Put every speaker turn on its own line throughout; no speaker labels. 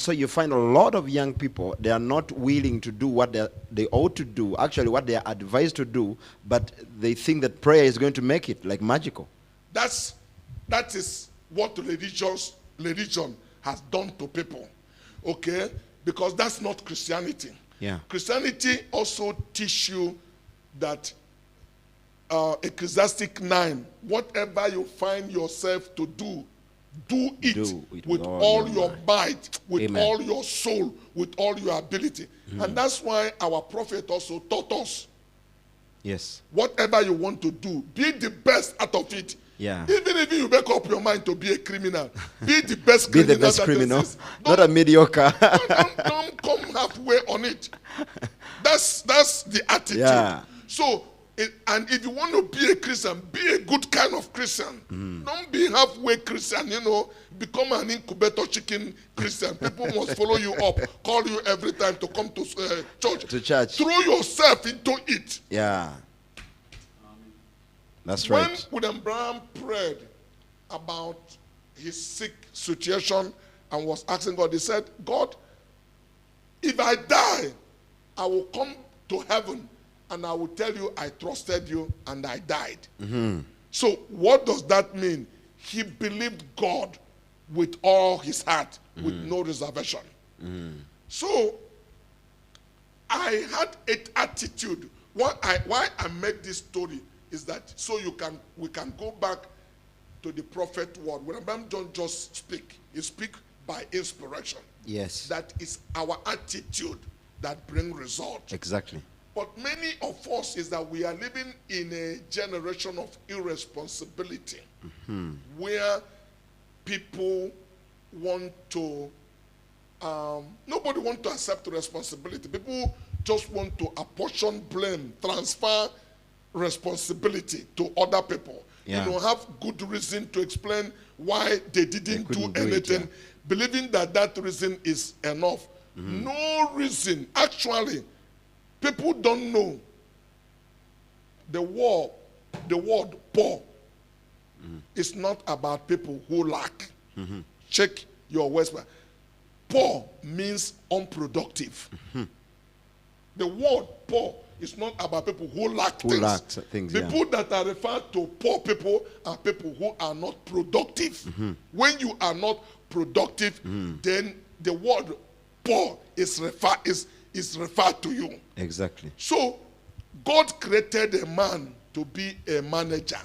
So you find a lot of young people, they are not willing to do what they ought to do, actually what they are advised to do, but they think that prayer is going to make it, like magical.
That is what religion has done to people, okay? Because that's not Christianity.
Yeah.
Christianity also teach you that Ecclesiastic 9, whatever you find yourself to do it with all your might, with
Amen.
all your soul, with all your ability. And that's why our prophet also taught us,
yes,
whatever you want to do, be the best out of it.
Yeah.
Even if you make up your mind to be a criminal, be the best
be
criminal.
the best criminal, not a mediocre.
don't come halfway on it. That's the attitude.
Yeah.
So, and if you want to be a Christian, be a good kind of Christian. Don't be halfway Christian, become an incubator chicken Christian. People must follow you up, call you every time to come to church.
To church.
Throw yourself into it.
Yeah. That's right.
When William Branham prayed about his sick situation and was asking God, he said, God, if I die, I will come to heaven and I will tell you I trusted you and I died. So what does that mean? He believed God with all his heart, with no reservation. So I had an attitude. Why I make this story is that so we can go back to the prophet word. When Abraham don't just speak, he speak by inspiration.
Yes.
That is our attitude that bring result.
Exactly.
But many of us is that we are living in a generation of irresponsibility, where people want to, nobody want to accept responsibility. People just want to apportion blame, transfer responsibility to other people.
Yeah.
You don't have good reason to explain why they didn't do anything, believing that reason is enough. No reason. Actually, people don't know the word poor is not about people who lack. Check your words. Poor means unproductive. The word poor is not about people who lack things. People that are referred to poor people are people who are not productive. When you are not productive, then the word poor is referred to you.
Exactly.
So God created a man to be a manager.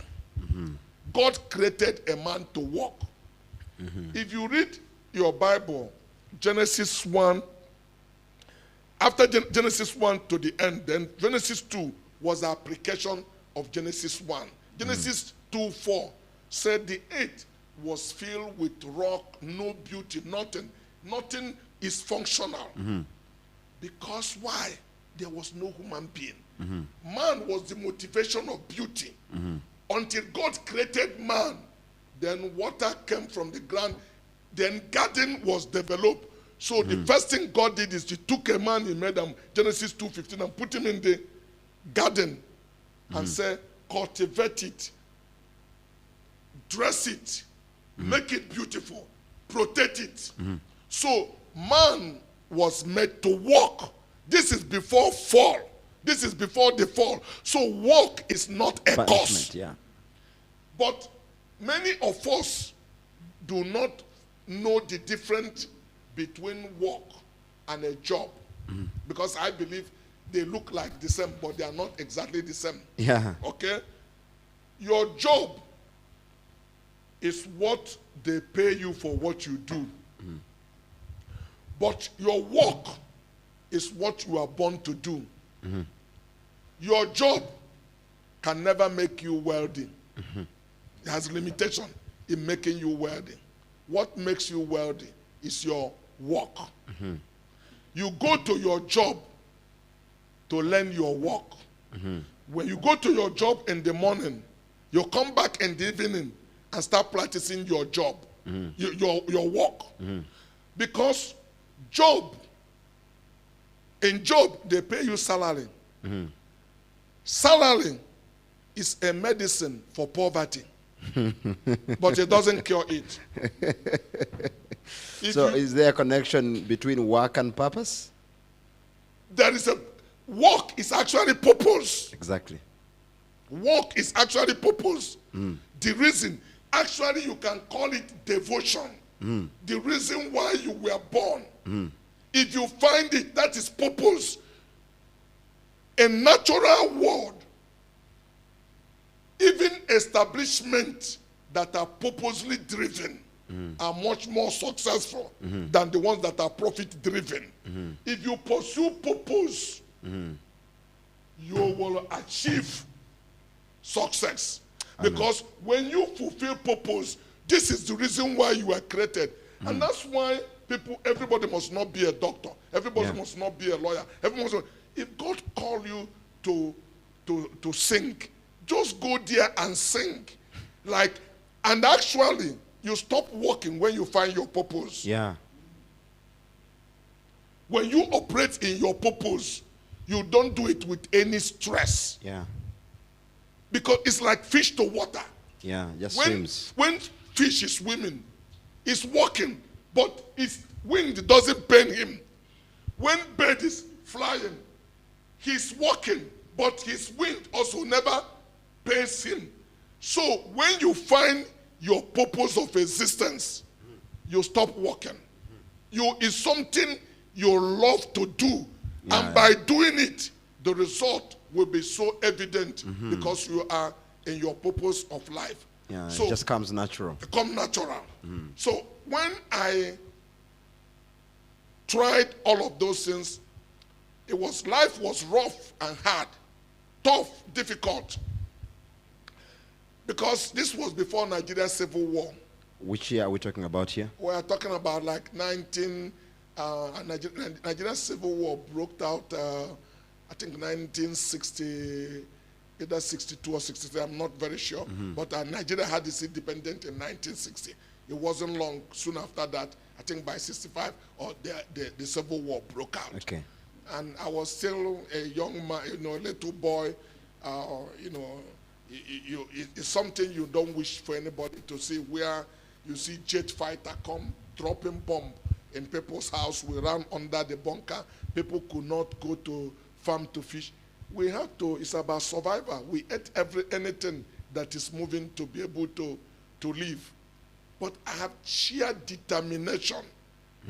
God created a man to work. If you read your Bible, Genesis 1, after Genesis 1 to the end, then Genesis 2 was the application of Genesis 1. Genesis 2:4 said the earth was filled with rock, no beauty, nothing. Nothing is functional. Because why? There was no human being. Man was the motivation of beauty. Until God created man, then water came from the ground, then garden was developed. So the first thing God did is he took a man, he made him, Genesis 2:15, and put him in the garden and said, cultivate it, dress it, make it beautiful, protect it. So man was made to walk. This is before fall. This is before the fall. So walk is not a curse.
Yeah.
But many of us do not know the difference between work and a job. Because I believe they look like the same, but they are not exactly the same.
Yeah.
Okay? Your job is what they pay you for what you do. But your work is what you are born to do. Your job can never make you wealthy. It has limitation in making you wealthy. What makes you wealthy is your work. You go to your job to learn your work. When you go to your job in the morning, you come back in the evening and start practicing your job, your work. Because in job, they pay you salary. Salary is a medicine for poverty, but it doesn't cure it.
So is there a connection between work and purpose?
There is a work is actually purpose.
Exactly.
Work is actually purpose. The reason, actually, you can call it devotion. The reason why you were born. If you find it, that is purpose. A natural world, even establishments that are purposely driven are much more successful than the ones that are profit driven. If you pursue purpose, you will achieve success. Because when you fulfill purpose, this is the reason why you were created. And that's why everybody must not be a doctor. Everybody must not be a lawyer. If God call you to sing, just go there and sing. And actually, you stop working when you find your purpose.
Yeah.
When you operate in your purpose, you don't do it with any stress.
Yeah.
Because it's like fish to water.
Yeah, just swims.
When fish is swimming, it's walking, but its wind doesn't pain him. When bird is flying, he's walking, but his wind also never pains him. So when you find your purpose of existence, you stop walking. It's something you love to do. And by doing it, the result will be so evident because you are in your purpose of life.
Yeah,
so
it just comes natural.
It comes natural. So when I tried all of those things, life was rough and hard, tough, difficult. Because this was before Nigeria's civil war.
Which year are we talking about here?
We are talking about like Nigeria's civil war broke out, I think 1960, either 62 or 63, I'm not very sure. But Nigeria had its independence in 1960. It wasn't long, soon after that, I think by 65, or the civil war broke out.
Okay.
And I was still a young man, a little boy, it's something you don't wish for anybody to see, where you see jet fighter come dropping bomb in people's house. We ran under the bunker. People could not go to farm to fish. We have to, it's about survival. We ate anything that is moving to be able to live. But I have sheer determination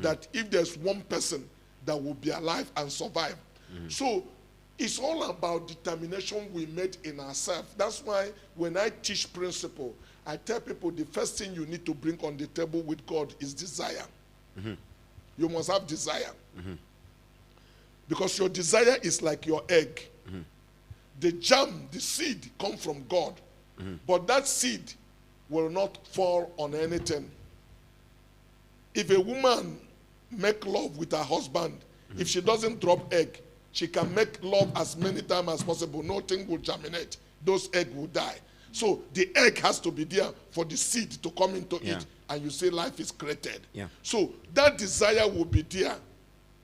that if there's one person that will be alive and survive. So it's all about determination we made in ourselves. That's why when I teach principle, I tell people the first thing you need to bring on the table with God is desire. You must have desire. Because your desire is like your egg. The germ, the seed, come from God. But that seed will not fall on anything. If a woman make love with her husband, if she doesn't drop egg, she can make love as many times as possible. Nothing will germinate. Those eggs will die. So the egg has to be there for the seed to come into it. And you say life is created. So that desire will be there.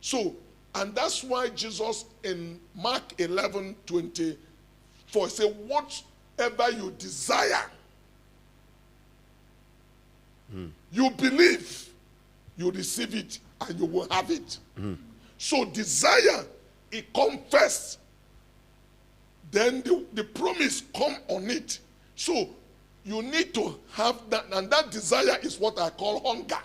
So, and that's why Jesus in Mark 11:24 said, whatever you desire, you believe, you receive it, and you will have it. So desire, it comes first. Then the promise come on it. So you need to have that, and that desire is what I call hunger.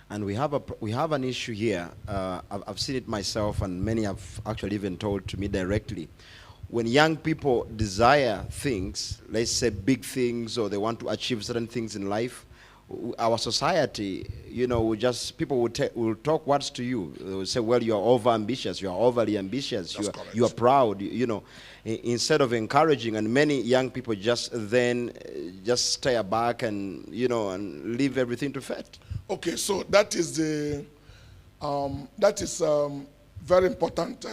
And we have an issue here. I've seen it myself, and many have actually even told to me directly. When young people desire things, let's say big things, or they want to achieve certain things in life, our society, people will talk words to you. They will say, well, you are over ambitious, you are overly ambitious, you are proud, instead of encouraging. And many young people just stay back and and leave everything to fate.
Okay, so that is very important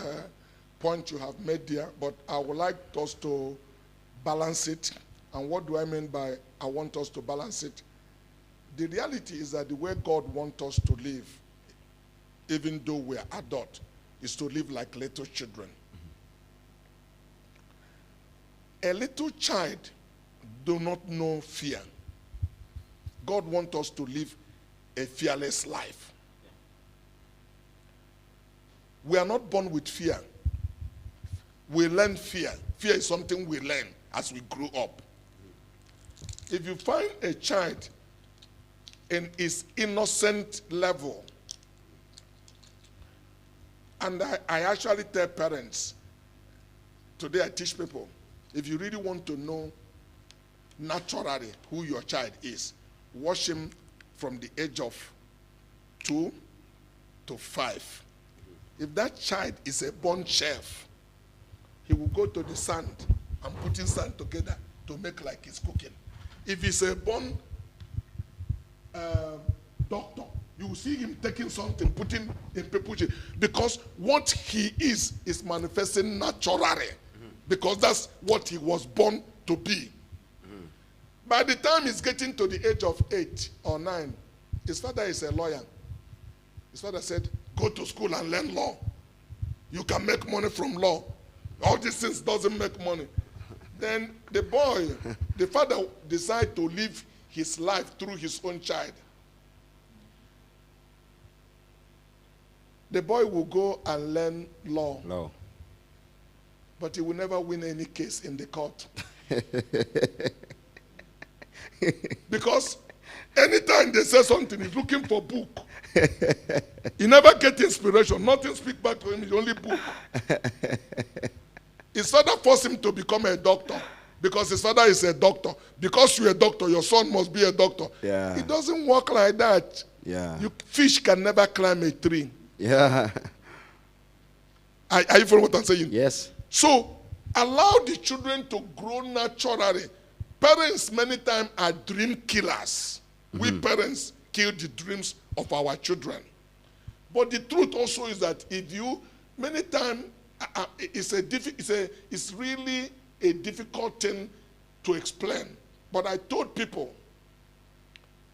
point you have made there, but I would like us to balance it. And what do I mean by I want us to balance it? The reality is that the way God wants us to live, even though we are adult, is to live like little children. A little child do not know fear. God wants us to live a fearless life. We are not born with fear. We learn fear. Fear is something we learn as we grow up. If you find a child in his innocent level, and I actually tell parents, today I teach people, if you really want to know naturally who your child is, watch him from the age of 2 to 5. If that child is a born chef, he will go to the sand and putting sand together to make like he's cooking. If he's a born doctor, you will see him taking something, putting in people, because what he is manifesting naturally, because that's what he was born to be. By the time he's getting to the age of 8 or 9, his father is a lawyer. His father said, go to school and learn law. You can make money from law. All these things doesn't make money. Then the boy, the father decided to live his life through his own child. The boy will go and learn law. But he will never win any case in the court. Because anytime they say something, he's looking for book. He never gets inspiration. Nothing speaks back to him. It's only book. His father forced him to become a doctor because his father is a doctor. Because you're a doctor, your son must be a doctor.
Yeah.
It doesn't work like that.
Yeah.
Fish can never climb a tree.
Yeah.
Are you following what I'm saying?
Yes.
So allow the children to grow naturally. Parents many times are dream killers. We parents kill the dreams of our children. But the truth also is that if you, many times, it's really a difficult thing to explain. But I told people,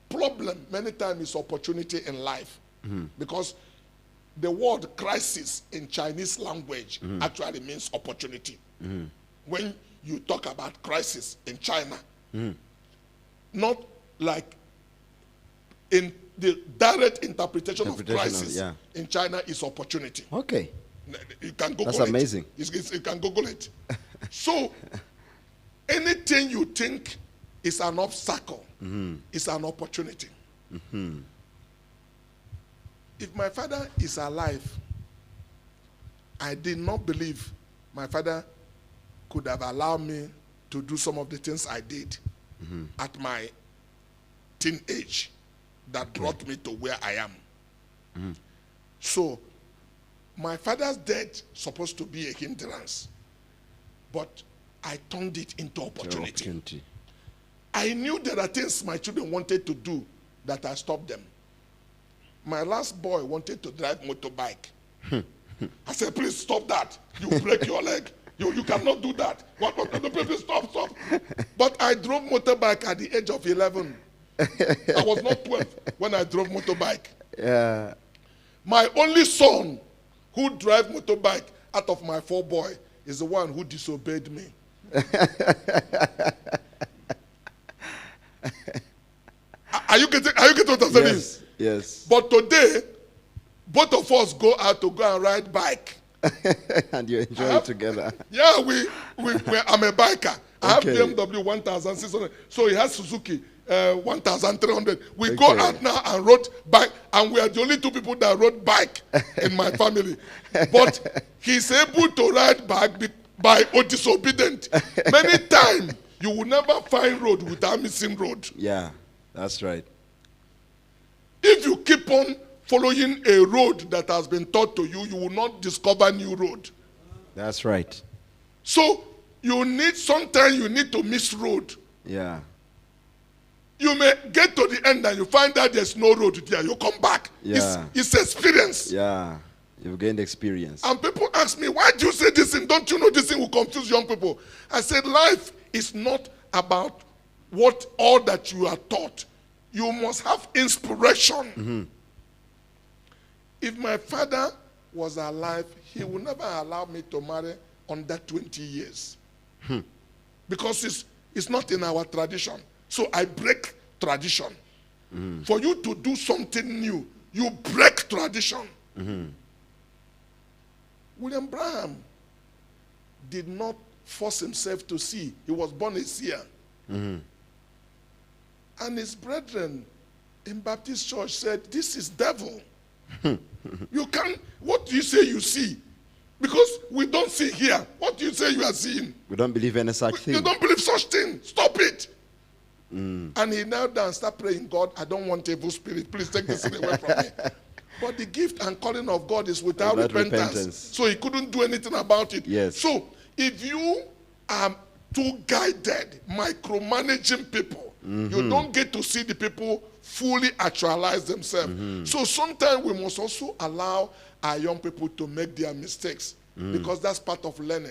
problem many times is opportunity in life. Because the word crisis in Chinese language actually means opportunity. When you talk about crisis in China, not like in the direct interpretation of crisis in China is opportunity.
Okay.
You can Google
That's
it.
amazing.
You can Google it. So anything you think is an obstacle is an opportunity. If my father is alive, I did not believe my father could have allowed me to do some of the things I did at my teenage that brought me to where I am. So my father's death supposed to be a hindrance, but I turned it into opportunity. I knew there are things my children wanted to do that I stopped them. My last boy wanted to drive motorbike. I said, please stop that. You break your leg. You cannot do that. What, please stop. But I drove motorbike at the age of 11. I was not 12 when I drove motorbike.
Yeah.
My only son who drive motorbike out of my 4 boys is the one who disobeyed me. Are you getting what I'm saying?
Yes.
But today, both of us go out to go and ride bike.
And you enjoy it together.
Yeah, I'm a biker. I have BMW 1600. So he has Suzuki 1300. We go out now and rode bike, and we are the only 2 people that rode bike in my family. But he's able to ride bike by disobedient. Many times you will never find road without missing road.
Yeah, that's right.
If you keep on following a road that has been taught to you, you will not discover new road.
That's right.
So sometimes you need to miss road.
Yeah.
You may get to the end and you find that there's no road there. You come back.
Yeah.
It's experience.
Yeah. You've gained experience.
And people ask me, why do you say this thing? Don't you know this thing will confuse young people? I said, life is not about all that you are taught. You must have inspiration. If my father was alive, he would never allow me to marry under 20 years. Because it's not in our tradition. So I break tradition. For you to do something new, you break tradition. William Branham did not force himself to see. He was born a seer. And his brethren in Baptist church said, this is devil. You can't, what do you say you see? Because we don't see here. What do you say you are seeing?
We don't believe any such thing.
You don't believe such thing. Stop it. And he knelt down and started praying, God, I don't want evil spirit. Please take this thing away from me. But the gift and calling of God is without repentance. So he couldn't do anything about it.
Yes.
So if you are too guided, micromanaging people, you don't get to see the people fully actualize themselves. So sometimes we must also allow our young people to make their mistakes, because that's part of learning.